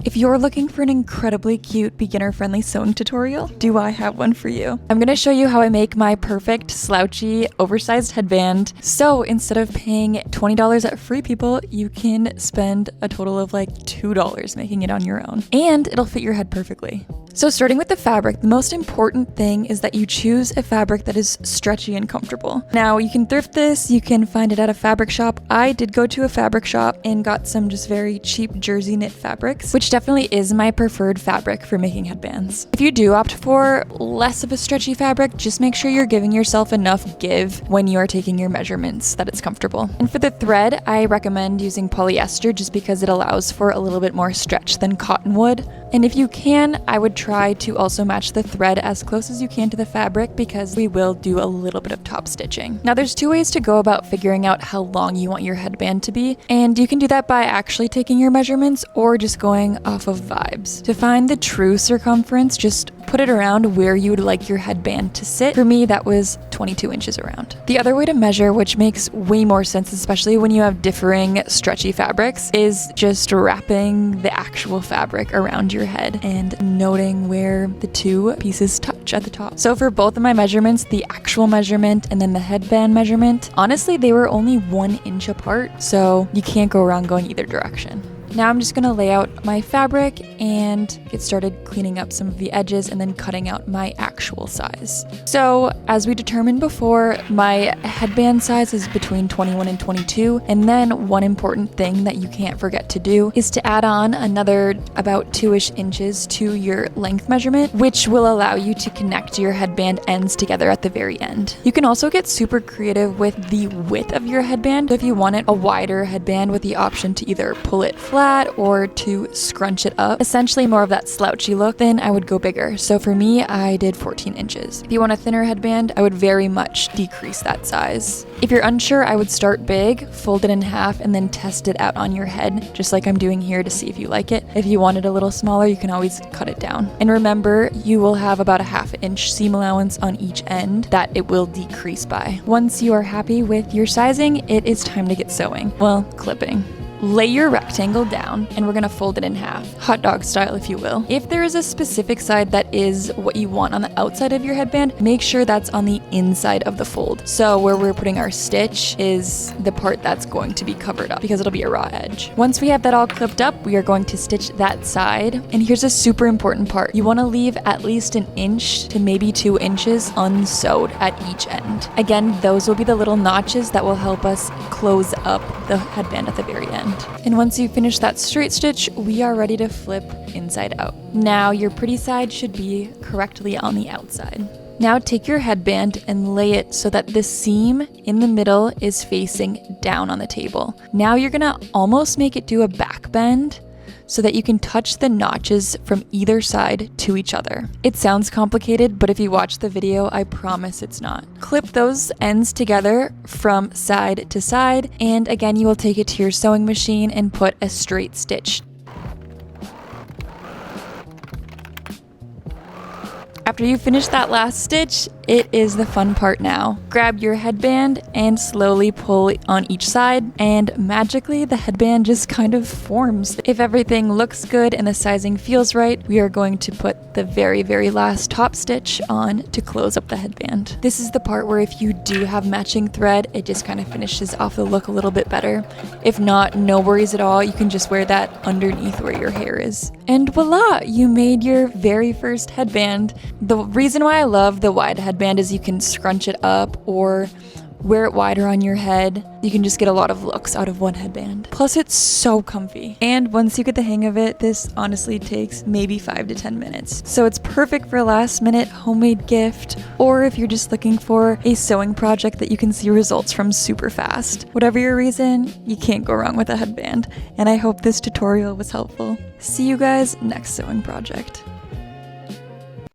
If you're looking for an incredibly cute beginner-friendly sewing tutorial, do I have one for you. I'm gonna show you how I make my perfect slouchy oversized headband. So instead of paying $20 at Free People, you can spend a total of like $2 making it on your own. And it'll fit your head perfectly. So starting with the fabric, the most important thing is that you choose a fabric that is stretchy and comfortable. Now you can thrift this, you can find it at a fabric shop. I did go to a fabric shop and got some just very cheap jersey knit fabrics, which definitely is my preferred fabric for making headbands. If you do opt for less of a stretchy fabric, just make sure you're giving yourself enough give when you are taking your measurements that it's comfortable. And for the thread, I recommend using polyester just because it allows for a little bit more stretch than cotton would. And if you can, I would try to also match the thread as close as you can to the fabric because we will do a little bit of top stitching. Now there's two ways to go about figuring out how long you want your headband to be, and you can do that by actually taking your measurements or just going off of vibes. To find the true circumference, just put it around where you would like your headband to sit. For me, that was 22 inches around. The other way to measure, which makes way more sense, especially when you have differing stretchy fabrics, is just wrapping the actual fabric around your head and noting where the two pieces touch at the top. So for both of my measurements, the actual measurement and then the headband measurement, honestly, they were only 1 inch apart, so you can't go wrong going either direction. Now I'm just gonna lay out my fabric and get started cleaning up some of the edges and then cutting out my actual size. So as we determined before, my headband size is between 21 and 22. And then one important thing that you can't forget to do is to add on another about 2-ish inches to your length measurement, which will allow you to connect your headband ends together at the very end. You can also get super creative with the width of your headband. If you wanted a wider headband with the option to either pull it flat or to scrunch it up, essentially more of that slouchy look, then I would go bigger. So for me, I did 14 inches. If you want a thinner headband, I would very much decrease that size. If you're unsure, I would start big, fold it in half, and then test it out on your head, just like I'm doing here to see if you like it. If you want it a little smaller, you can always cut it down. And remember, you will have about a 1/2 inch seam allowance on each end that it will decrease by. Once you are happy with your sizing, it is time to get sewing. Well, clipping. Lay your rectangle down and we're gonna fold it in half, hot dog style if you will. If there is a specific side that is what you want on the outside of your headband, make sure that's on the inside of the fold. So where we're putting our stitch is the part that's going to be covered up because it'll be a raw edge. Once we have that all clipped up, we are going to stitch that side. And here's a super important part. You wanna leave at least 1 inch to maybe 2 inches unsewed at each end. Again, those will be the little notches that will help us close up the headband at the very end. And once you finish that straight stitch, we are ready to flip inside out. Now your pretty side should be correctly on the outside. Now take your headband and lay it so that the seam in the middle is facing down on the table. Now you're gonna almost make it do a back bend so that you can touch the notches from either side to each other. It sounds complicated, but if you watch the video, I promise it's not. Clip those ends together from side to side, and again, you will take it to your sewing machine and put a straight stitch. After you finish that last stitch, it is the fun part now. Grab your headband and slowly pull on each side, and magically the headband just kind of forms. If everything looks good and the sizing feels right, we are going to put the very, very last top stitch on to close up the headband. This is the part where if you do have matching thread, it just kind of finishes off the look a little bit better. If not, no worries at all. You can just wear that underneath where your hair is. And voila, you made your very first headband. The reason why I love the wide headband is you can scrunch it up or wear it wider on your head. You can just get a lot of looks out of one headband. Plus it's so comfy. And once you get the hang of it, this honestly takes maybe 5 to 10 minutes. So it's perfect for a last minute homemade gift, or if you're just looking for a sewing project that you can see results from super fast. Whatever your reason, you can't go wrong with a headband. And I hope this tutorial was helpful. See you guys next sewing project.